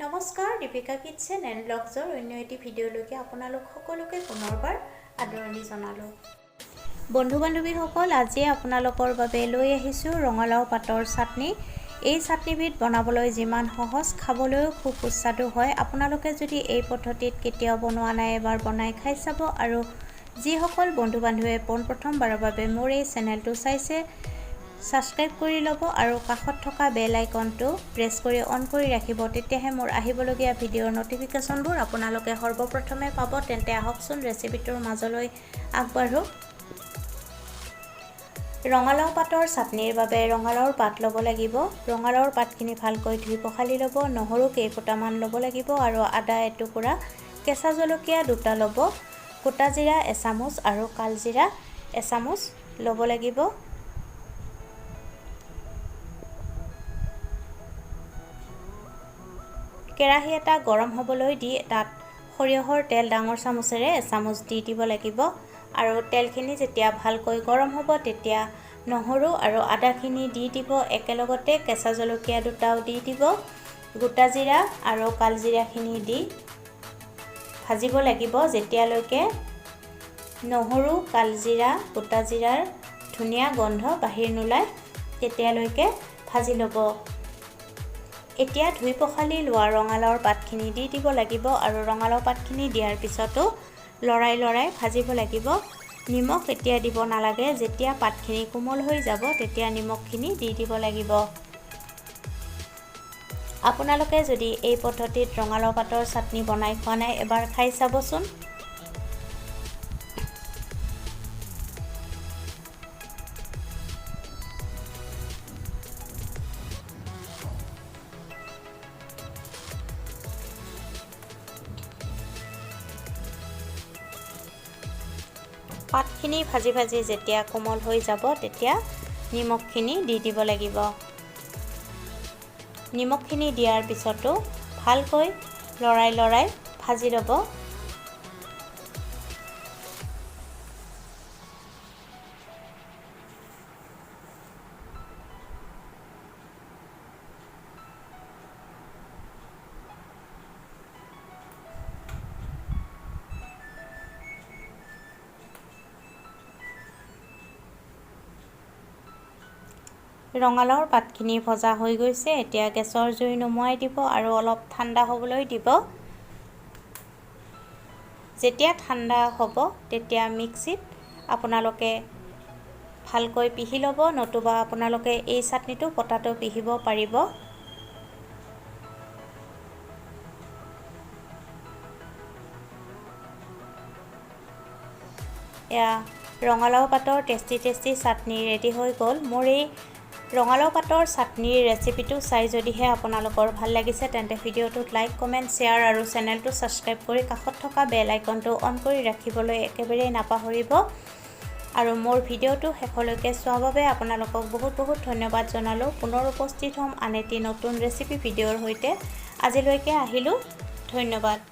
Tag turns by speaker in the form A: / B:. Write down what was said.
A: নমস্কাৰ Deepika kitchen and ব্লগছৰ অন্য এটি ভিডিঅ'লৈকে আপোনালোক সকলোকে পুনৰবাৰ আদৰণি জনালোঁ। বন্ধু বান্ধৱীসকল, আজি আপোনালোকৰ বাবে লৈ আহিছোঁ ৰঙালাও পাতৰ চাটনি। এই চাটনিবিধ বনাবলৈ যিমান সহজ, খাবলৈও খুব সুস্বাদু হয়। আপোনালোকে যদি এই পদ্ধতিত কেতিয়াও বনোৱা নাই, এবাৰ বনাই খাই চাব। আৰু যিসকল বন্ধু বান্ধৱীয়ে পোনপ্ৰথমবাৰৰ বাবে মোৰ এই চেনেলটো চাইছে, সাবস্ক্ৰাইব কৰি ল'ব আৰু কাষত থকা বেল আইকনটো প্ৰেছ কৰি অন কৰি ৰাখিব। তেতিয়াহে মোৰ আহিবলগীয়া ভিডিঅ'ৰ নটিফিকেশ্যনবোৰ আপোনালোকে সৰ্বপ্ৰথমে পাব। তেন্তে আহকচোন ৰেচিপিটোৰ মাজলৈ আগবাঢ়ো। ৰঙালাও পাতৰ চাটনিৰ বাবে ৰঙালাওৰ পাত ল'ব লাগিব। ৰঙালাওৰ পাতখিনি ভালকৈ ধুই পখালি ল'ব। নহৰু কেইফুটামান ল'ব লাগিব আৰু আদা এটুকুৰা, কেঁচা জলকীয়া 2টা ল'ব, গোটা জিৰা এচামুচ আৰু কালজিৰা এচামুচ ল'ব লাগিব। কেৰাহী এটা গৰম হ'বলৈ দি তাত সৰিয়হৰ তেল ডাঙৰ চামুচেৰে এচামুচ দি দিব লাগিব। আৰু তেলখিনি যেতিয়া ভালকৈ গৰম হ'ব, তেতিয়া নহৰু আৰু আদাখিনি দি দিব। একেলগতে কেঁচা জলকীয়া 2টাও দি দিব। গোটা জিৰা আৰু কালজিৰাখিনি দি ভাজিব লাগিব যেতিয়ালৈকে নহৰু, কালজিৰা, গোটা জিৰাৰ ধুনীয়া গন্ধ বাহিৰ নোলায়, তেতিয়ালৈকে ভাজি ল'ব। এতিয়া ধুই পখালি লোৱা ৰঙালাওৰ পাতখিনি দি দিব লাগিব আৰু ৰঙালাও পাতখিনি দিয়াৰ পিছতো লৰাই ভাজিব লাগিব। নিমখ এতিয়া দিব নালাগে। যেতিয়া পাতখিনি কোমল হৈ যাব, তেতিয়া নিমখখিনি দি দিব লাগিব। আপোনালোকে যদি এই পদ্ধতিত ৰঙালাও পাতৰ চাটনি বনাই খোৱা নাই, এবাৰ খাই চাবচোন। পাতখিনি ভাজি যেতিয়া কোমল হৈ যাব, তেতিয়া নিমখখিনি দি দিব লাগিব। নিমখখিনি দিয়াৰ পিছতো ভালকৈ লৰাই ভাজি ল'ব। ৰঙালাওৰ পাতখিনি ভজা হৈ গৈছে। এতিয়া গেছৰ জুই নুমুৱাই দিব আৰু অলপ ঠাণ্ডা হ'বলৈ দিব। যেতিয়া ঠাণ্ডা হ'ব, তেতিয়া মিক্সিত আপোনালোকে ভালকৈ পিহি ল'ব, নতুবা আপোনালোকে এই চাটনিটো পটাটো পিহিব পাৰিব। এয়া ৰঙালাও পাতৰ টেষ্টি চাটনি ৰেডি হৈ গ'ল। মোৰ এই ৰঙালাও পাতৰ চাটনিৰ ৰেচিপিটো চাই যদিহে আপোনালোকৰ ভাল লাগিছে, তেন্তে ভিডিঅ'টোত লাইক, কমেণ্ট, শ্বেয়াৰ আৰু চেনেলটো ছাবস্ক্ৰাইব কৰি কাষত থকা বেল আইকনটো অন কৰি ৰাখিবলৈ একেবাৰেই নাপাহৰিব। আৰু মোৰ ভিডিঅ'টো শেষলৈকে চোৱাৰ বাবে আপোনালোকক বহুত ধন্যবাদ জনালোঁ। পুনৰ উপস্থিত হ'ম আন এটি নতুন ৰেচিপি ভিডিঅ'ৰ সৈতে। আজিলৈকে আহিলোঁ, ধন্যবাদ।